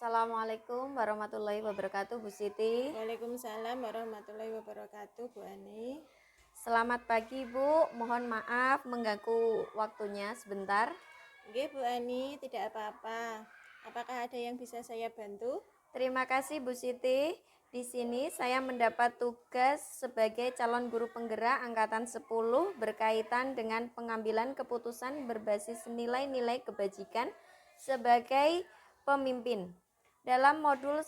Assalamualaikum warahmatullahi wabarakatuh, Bu Siti. Waalaikumsalam warahmatullahi wabarakatuh, Bu Ani. Selamat pagi, Bu. Mohon maaf mengganggu waktunya sebentar. Nggih, Bu Ani, tidak apa-apa. Apakah ada yang bisa saya bantu? Terima kasih, Bu Siti. Di sini saya mendapat tugas sebagai calon guru penggerak angkatan 10 berkaitan dengan pengambilan keputusan berbasis nilai-nilai kebajikan sebagai pemimpin. Dalam modul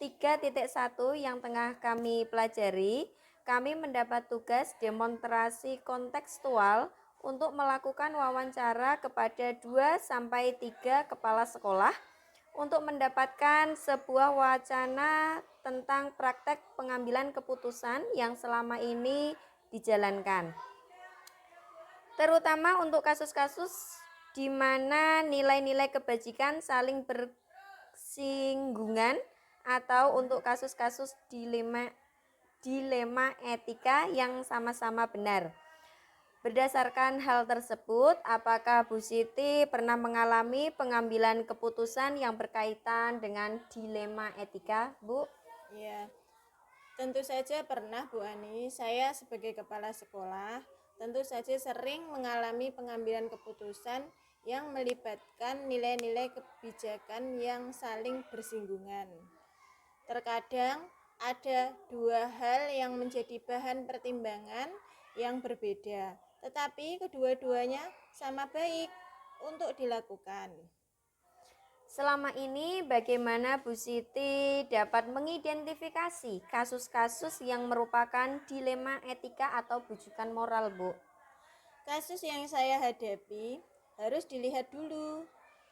3.1 yang tengah kami pelajari, kami mendapat tugas demonstrasi kontekstual untuk melakukan wawancara kepada 2-3 kepala sekolah untuk mendapatkan sebuah wacana tentang praktek pengambilan keputusan yang selama ini dijalankan. Terutama untuk kasus-kasus di mana nilai-nilai kebajikan saling bersinggungan atau untuk kasus-kasus dilema etika yang sama-sama benar. Berdasarkan hal tersebut, apakah Bu Siti pernah mengalami pengambilan keputusan yang berkaitan dengan dilema etika, Bu? Ya, tentu saja pernah, Bu Ani. Saya sebagai kepala sekolah tentu saja sering mengalami pengambilan keputusan yang melibatkan nilai-nilai kebijakan yang saling bersinggungan. Terkadang ada dua hal yang menjadi bahan pertimbangan yang berbeda, tetapi kedua-duanya sama baik untuk dilakukan. Selama ini bagaimana Bu Siti dapat mengidentifikasi kasus-kasus yang merupakan dilema etika atau bujukan moral, Bu? Kasus yang saya hadapi harus dilihat dulu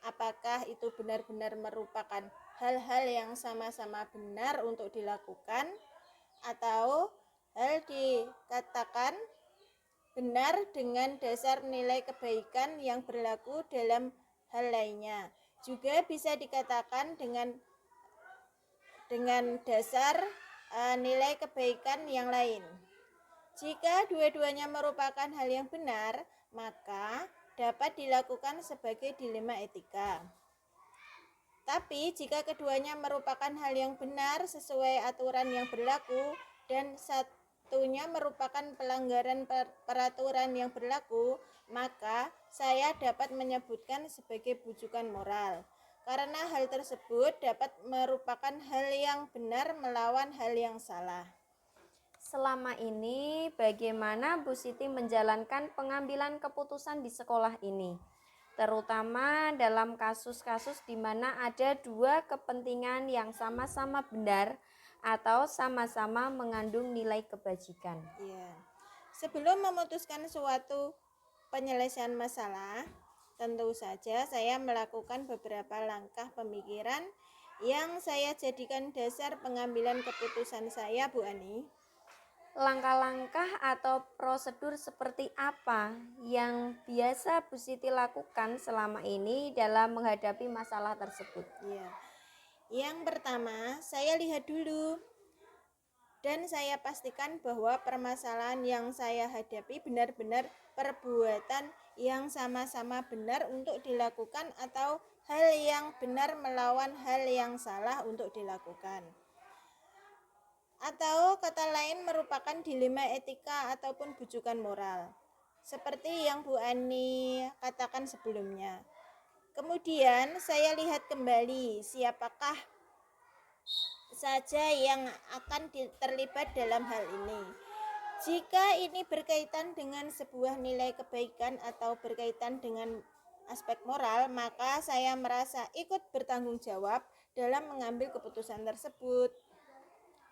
apakah itu benar-benar merupakan hal-hal yang sama-sama benar untuk dilakukan atau hal dikatakan benar dengan dasar nilai kebaikan yang berlaku dalam hal lainnya. Juga bisa dikatakan dengan dasar nilai kebaikan yang lain. Jika dua-duanya merupakan hal yang benar, maka dapat dilakukan sebagai dilema etika. Tapi jika keduanya merupakan hal yang benar sesuai aturan yang berlaku dan satunya merupakan pelanggaran peraturan yang berlaku, maka saya dapat menyebutkan sebagai bujukan moral. Karena hal tersebut dapat merupakan hal yang benar melawan hal yang salah. Selama ini bagaimana Bu Siti menjalankan pengambilan keputusan di sekolah ini? Terutama dalam kasus-kasus di mana ada dua kepentingan yang sama-sama benar atau sama-sama mengandung nilai kebajikan. Ya. Sebelum memutuskan suatu penyelesaian masalah, tentu saja saya melakukan beberapa langkah pemikiran yang saya jadikan dasar pengambilan keputusan saya, Bu Ani. Langkah-langkah atau prosedur seperti apa yang biasa Bu Siti lakukan selama ini dalam menghadapi masalah tersebut? Ya. Yang pertama, saya lihat dulu dan saya pastikan bahwa permasalahan yang saya hadapi benar-benar perbuatan yang sama-sama benar untuk dilakukan atau hal yang benar melawan hal yang salah untuk dilakukan. Atau kata lain merupakan dilema etika ataupun bujukan moral. Seperti yang Bu Ani katakan sebelumnya. Kemudian saya lihat kembali siapakah saja yang akan terlibat dalam hal ini. Jika ini berkaitan dengan sebuah nilai kebaikan atau berkaitan dengan aspek moral, maka saya merasa ikut bertanggung jawab dalam mengambil keputusan tersebut.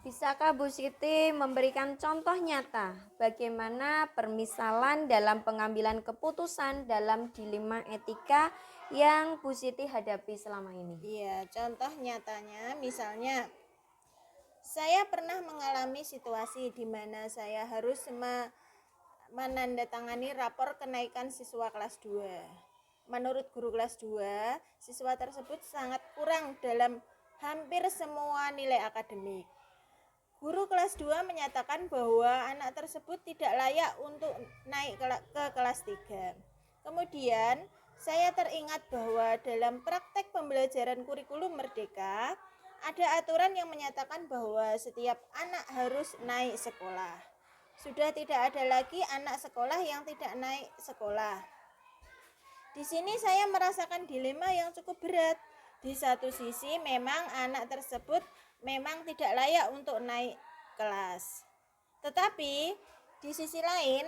Bisakah Bu Siti memberikan contoh nyata bagaimana permisalan dalam pengambilan keputusan dalam dilema etika yang Bu Siti hadapi selama ini? Iya, contoh nyatanya misalnya saya pernah mengalami situasi di mana saya harus menandatangani rapor kenaikan siswa kelas 2. Menurut guru kelas 2, siswa tersebut sangat kurang dalam hampir semua nilai akademik. Guru kelas 2 menyatakan bahwa anak tersebut tidak layak untuk naik ke kelas 3. Kemudian, saya teringat bahwa dalam praktek pembelajaran kurikulum Merdeka, ada aturan yang menyatakan bahwa setiap anak harus naik sekolah. Sudah tidak ada lagi anak sekolah yang tidak naik sekolah. Di sini saya merasakan dilema yang cukup berat. Di satu sisi memang anak tersebut memang tidak layak untuk naik kelas. Tetapi di sisi lain,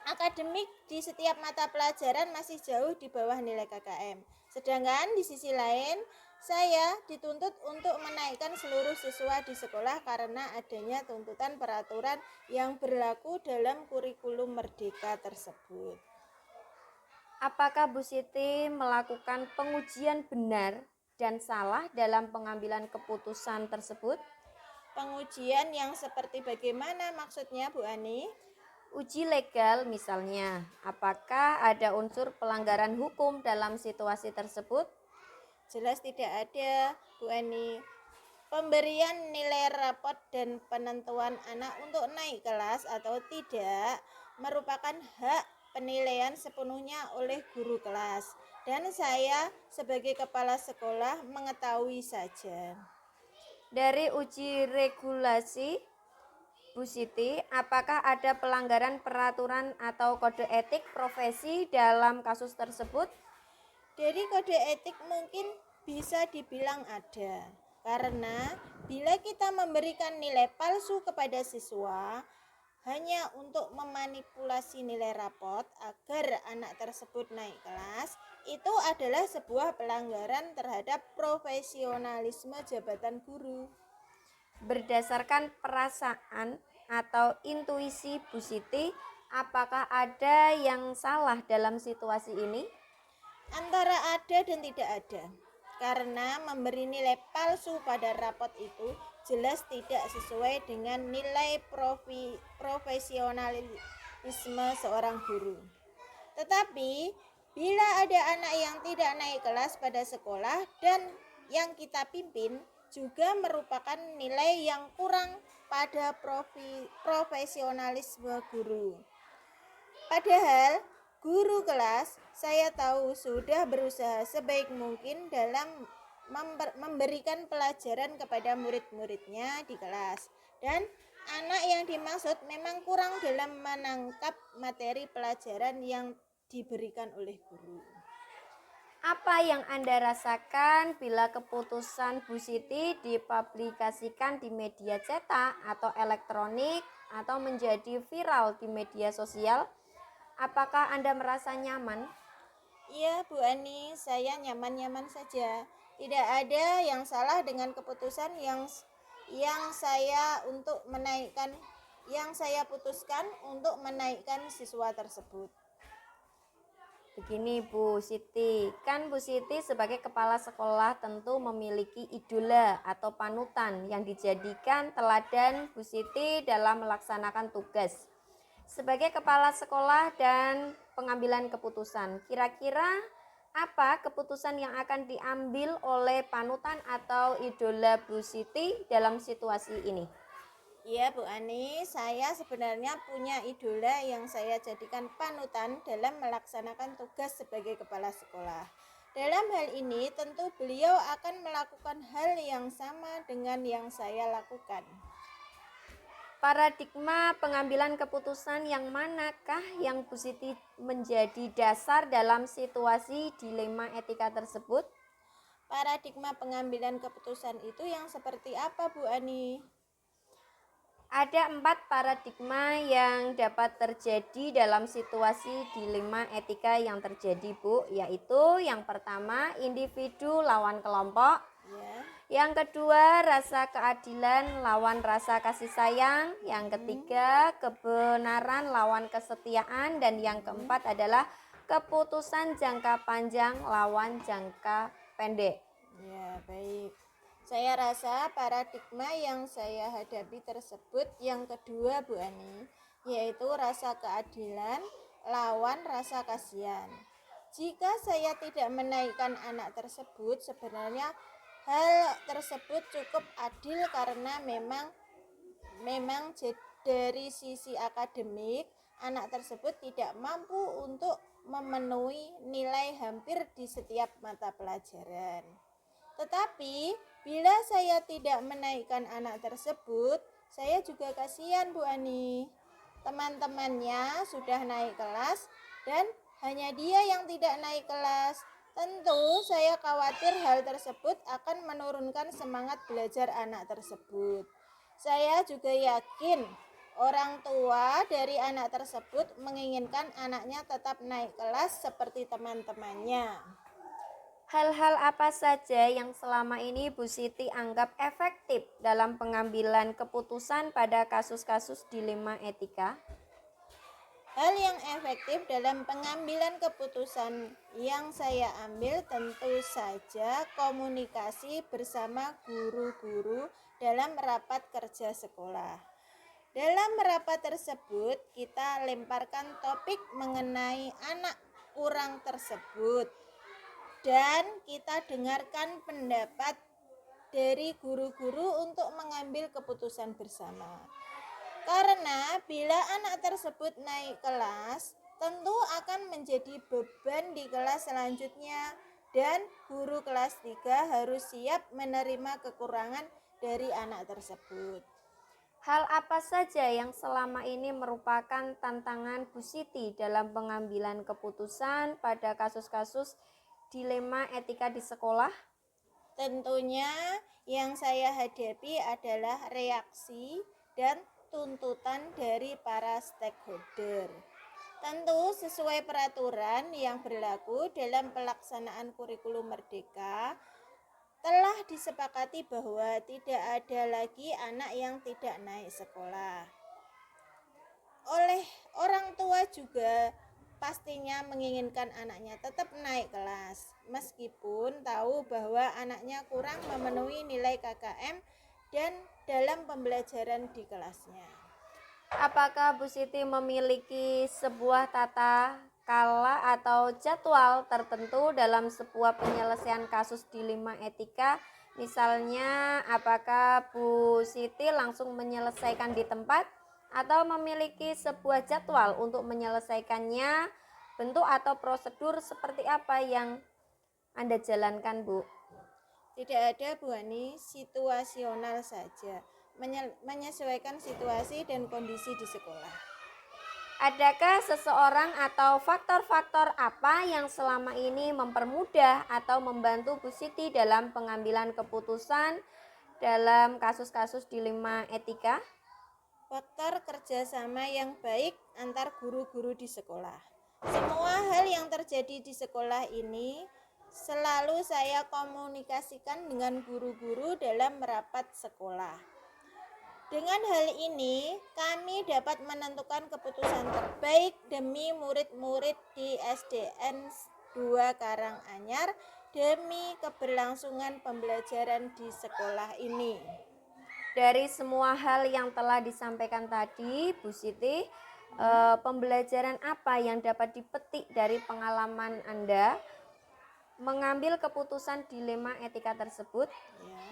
akademik di setiap mata pelajaran masih jauh di bawah nilai KKM. Sedangkan di sisi lain, saya dituntut untuk menaikkan seluruh siswa di sekolah karena adanya tuntutan peraturan yang berlaku dalam kurikulum Merdeka tersebut. Apakah Bu Siti melakukan pengujian benar dan salah dalam pengambilan keputusan tersebut? Pengujian yang seperti bagaimana maksudnya, Bu Ani? Uji legal misalnya, apakah ada unsur pelanggaran hukum dalam situasi tersebut? Jelas tidak ada, Bu Ani. Pemberian nilai rapot dan penentuan anak untuk naik kelas atau tidak merupakan hak penilaian sepenuhnya oleh guru kelas, dan saya sebagai kepala sekolah mengetahui saja. Dari uji regulasi, Bu Siti, apakah ada pelanggaran peraturan atau kode etik profesi dalam kasus tersebut? Dari kode etik mungkin bisa dibilang ada, karena bila kita memberikan nilai palsu kepada siswa hanya untuk memanipulasi nilai rapot agar anak tersebut naik kelas, itu adalah sebuah pelanggaran terhadap profesionalisme jabatan guru. Berdasarkan perasaan atau intuisi Bu Siti, apakah ada yang salah dalam situasi ini? Antara ada dan tidak ada, karena memberi nilai palsu pada rapot itu jelas tidak sesuai dengan nilai profesionalisme seorang guru. Tetapi bila ada anak yang tidak naik kelas pada sekolah dan yang kita pimpin juga merupakan nilai yang kurang pada profesionalisme guru. Padahal guru kelas saya tahu sudah berusaha sebaik mungkin dalam memberikan pelajaran kepada murid-muridnya di kelas, dan anak yang dimaksud memang kurang dalam menangkap materi pelajaran yang diberikan oleh guru. Apa yang Anda rasakan bila keputusan Bu Siti dipublikasikan di media cetak atau elektronik atau menjadi viral di media sosial? Apakah Anda merasa nyaman? Iya, Bu Ani, saya nyaman-nyaman saja. Tidak ada yang salah dengan keputusan yang saya putuskan untuk menaikkan siswa tersebut. Begini Bu Siti, kan Bu Siti sebagai kepala sekolah tentu memiliki idola atau panutan yang dijadikan teladan Bu Siti dalam melaksanakan tugas sebagai kepala sekolah dan pengambilan keputusan. Kira-kira apa keputusan yang akan diambil oleh panutan atau idola Bu Siti dalam situasi ini? Iya, Bu Ani, saya sebenarnya punya idola yang saya jadikan panutan dalam melaksanakan tugas sebagai kepala sekolah. Dalam hal ini tentu beliau akan melakukan hal yang sama dengan yang saya lakukan. Paradigma pengambilan keputusan yang manakah yang Bu Siti menjadi dasar dalam situasi dilema etika tersebut? Paradigma pengambilan keputusan itu yang seperti apa, Bu Ani? Ada 4 paradigma yang dapat terjadi dalam situasi dilema etika yang terjadi, Bu, yaitu yang pertama individu lawan kelompok, Ya. yang kedua rasa keadilan lawan rasa kasih sayang, yang ketiga kebenaran lawan kesetiaan, dan yang keempat adalah keputusan jangka panjang lawan jangka pendek. Ya, baik. Saya rasa paradigma yang saya hadapi tersebut yang kedua, Bu Ani, yaitu rasa keadilan lawan rasa kasihan. Jika saya tidak menaikkan anak tersebut, sebenarnya hal tersebut cukup adil karena memang dari sisi akademik anak tersebut tidak mampu untuk memenuhi nilai hampir di setiap mata pelajaran. Tetapi bila saya tidak menaikkan anak tersebut, saya juga kasihan, Bu Ani. Teman-temannya sudah naik kelas dan hanya dia yang tidak naik kelas. Tentu saya khawatir hal tersebut akan menurunkan semangat belajar anak tersebut. Saya juga yakin orang tua dari anak tersebut menginginkan anaknya tetap naik kelas seperti teman-temannya. Hal-hal apa saja yang selama ini Bu Siti anggap efektif dalam pengambilan keputusan pada kasus-kasus dilema etika? Hal yang efektif dalam pengambilan keputusan yang saya ambil tentu saja komunikasi bersama guru-guru dalam rapat kerja sekolah. Dalam rapat tersebut, kita lemparkan topik mengenai anak kurang tersebut dan kita dengarkan pendapat dari guru-guru untuk mengambil keputusan bersama. Karena bila anak tersebut naik kelas, tentu akan menjadi beban di kelas selanjutnya dan guru kelas 3 harus siap menerima kekurangan dari anak tersebut. Hal apa saja yang selama ini merupakan tantangan Bu Siti dalam pengambilan keputusan pada kasus-kasus dilema etika di sekolah? Tentunya yang saya hadapi adalah reaksi dan tuntutan dari para stakeholder. Tentu sesuai peraturan yang berlaku dalam pelaksanaan kurikulum Merdeka, telah disepakati bahwa tidak ada lagi anak yang tidak naik sekolah. Oleh orang tua juga pastinya menginginkan anaknya tetap naik kelas, meskipun tahu bahwa anaknya kurang memenuhi nilai KKM dan dalam pembelajaran di kelasnya. Apakah Bu Siti memiliki sebuah tata kala atau jadwal tertentu dalam sebuah penyelesaian kasus dilema etika? Misalnya, apakah Bu Siti langsung menyelesaikan di tempat atau memiliki sebuah jadwal untuk menyelesaikannya? Bentuk atau prosedur seperti apa yang Anda jalankan, Bu? Tidak ada, Bu Ani, situasional saja, menyesuaikan situasi dan kondisi di sekolah. Adakah seseorang atau faktor-faktor apa yang selama ini mempermudah atau membantu Bu Siti dalam pengambilan keputusan dalam kasus-kasus dilema etika? Faktor kerjasama yang baik antar guru-guru di sekolah. Semua hal yang terjadi di sekolah ini selalu saya komunikasikan dengan guru-guru dalam rapat sekolah. Dengan hal ini, kami dapat menentukan keputusan terbaik demi murid-murid di SDN 2 Karanganyar demi keberlangsungan pembelajaran di sekolah ini. Dari semua hal yang telah disampaikan tadi, Bu Siti, pembelajaran apa yang dapat dipetik dari pengalaman Anda mengambil keputusan dilema etika tersebut? Ya.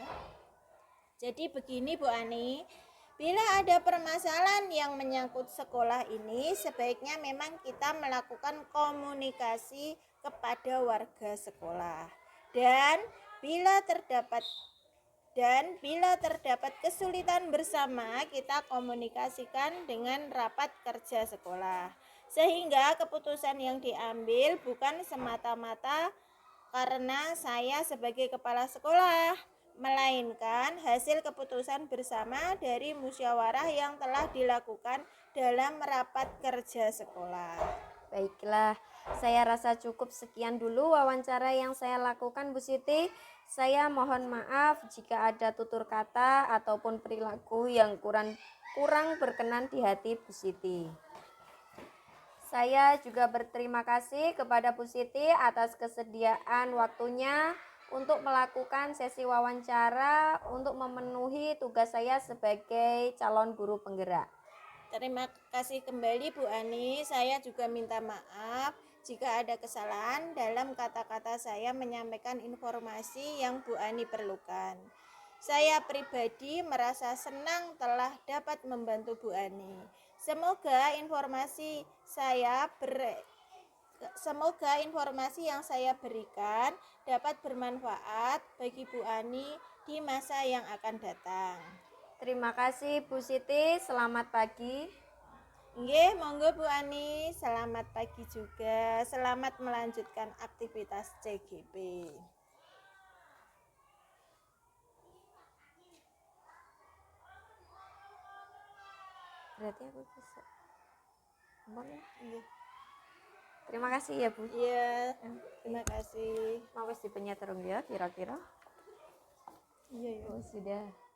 Jadi begini, Bu Ani, bila ada permasalahan yang menyangkut sekolah ini, sebaiknya memang kita melakukan komunikasi kepada warga sekolah. Dan bila terdapat kesulitan bersama, kita komunikasikan dengan rapat kerja sekolah. Sehingga keputusan yang diambil bukan semata-mata karena saya sebagai kepala sekolah, melainkan hasil keputusan bersama dari musyawarah yang telah dilakukan dalam rapat kerja sekolah. Baiklah, saya rasa cukup sekian dulu wawancara yang saya lakukan, Bu Siti. Saya mohon maaf jika ada tutur kata ataupun perilaku yang kurang berkenan di hati Bu Siti. Saya juga berterima kasih kepada Bu Siti atas kesediaan waktunya untuk melakukan sesi wawancara untuk memenuhi tugas saya sebagai calon guru penggerak. Terima kasih kembali Bu Ani. Saya juga minta maaf jika ada kesalahan dalam kata-kata saya menyampaikan informasi yang Bu Ani perlukan. Saya pribadi merasa senang telah dapat membantu Bu Ani. Semoga informasi yang saya berikan dapat bermanfaat bagi Bu Ani di masa yang akan datang. Terima kasih Bu Siti, selamat pagi. Nggih, monggo Bu Ani, selamat pagi juga. Selamat melanjutkan aktivitas CGP. Berarti aku bisa. Boleh. Nggih. Terima kasih ya Bu. Iya, terima kasih. Mau wis dipenyet terus ya kira-kira. Iya, ya. Oh, sudah.